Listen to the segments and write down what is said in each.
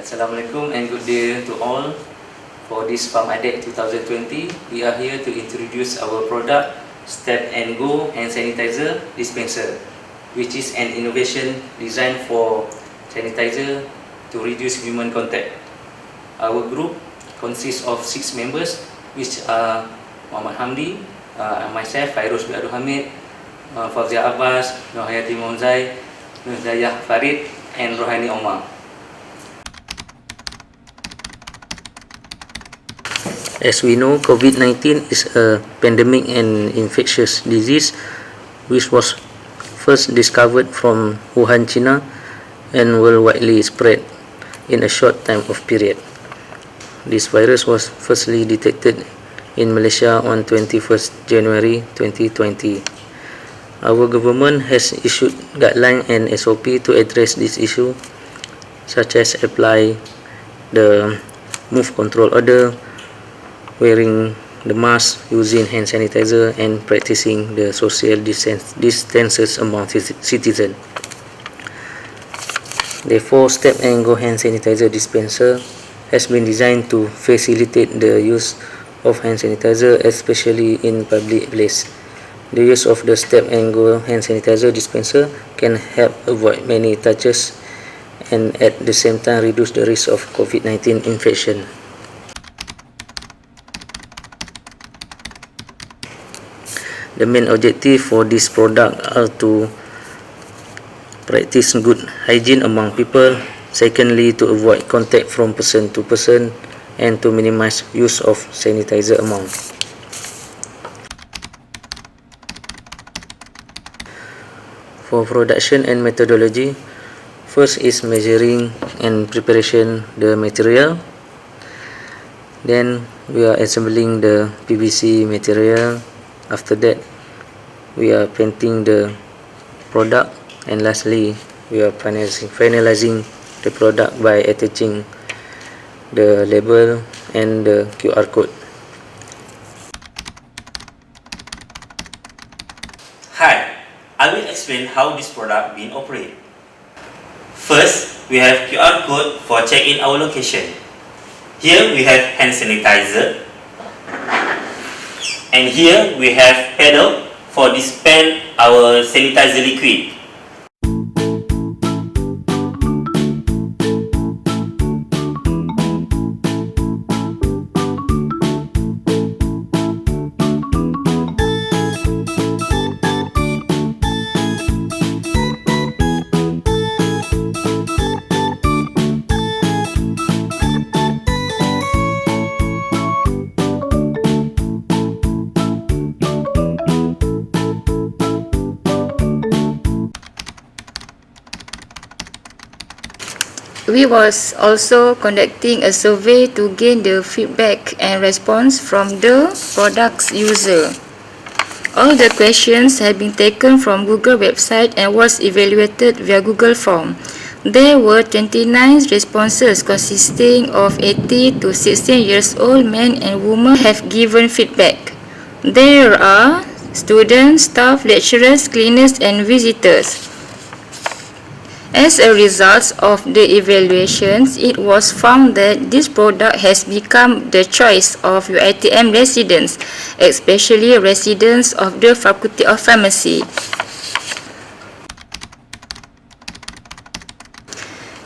Assalamualaikum and good day to all. For this Farm IDEC 2020, we are here to introduce our product Step and Go Hand Sanitizer Dispenser, which is an innovation designed for sanitizer to reduce human contact. Our group consists of 6 members, which are Muhammad Hamdi, myself, Fairuz bin Abdul Hamid, Fauzia Abbas, Nur Hayati Monzai, Nur Zayah Farid, and Rohani Omar. As we know, COVID-19 is a pandemic and infectious disease which was first discovered from Wuhan, China, and worldwide spread in a short time of period. This virus was firstly detected in Malaysia on 21st January 2020. Our government has issued guidelines and SOP to address this issue, such as apply the move control order, wearing the mask, using hand sanitizer, and practicing the social distances among citizens. Therefore, Step and Go Hand Sanitizer Dispenser has been designed to facilitate the use of hand sanitizer, especially in public places. The use of the Step and Go Hand Sanitizer Dispenser can help avoid many touches and at the same time reduce the risk of COVID-19 infection. The main objective for this product are to practice good hygiene among people, secondly to avoid contact from person to person, and to minimize use of sanitizer amount. For production and methodology, first is measuring and preparation the material. Then we are assembling the PVC material. After that, we are painting the product, and lastly, we are finalizing the product by attaching the label and the QR code. Hi, I will explain how this product being operated. First, we have QR code for check-in our location. Here we have hand sanitizer. And here we have pedal for dispense our sanitizer liquid. We was also conducting a survey to gain the feedback and response from the product's user. All the questions had been taken from Google website and was evaluated via Google form. There were 29 responses consisting of 80 to 16 years old men and women have given feedback. There are students, staff, lecturers, cleaners, and visitors. As a result of the evaluations, it was found that this product has become the choice of UiTM residents, especially residents of the Faculty of Pharmacy.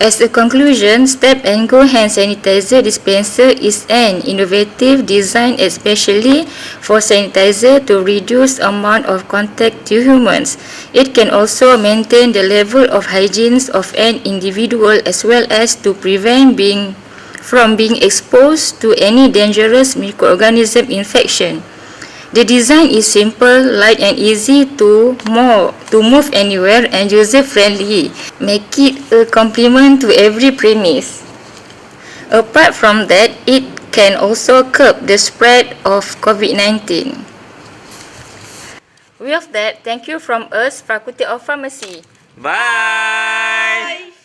As a conclusion, Step and Go Hand Sanitizer Dispenser is an innovative design especially for sanitizer to reduce amount of contact to humans. It can also maintain the level of hygiene of an individual as well as to prevent from being exposed to any dangerous microorganism infection. The design is simple, light and easy to move anywhere and user-friendly, make it a complement to every premise. Apart from that, it can also curb the spread of COVID-19. With that, thank you from us, Faculty of Pharmacy. Bye!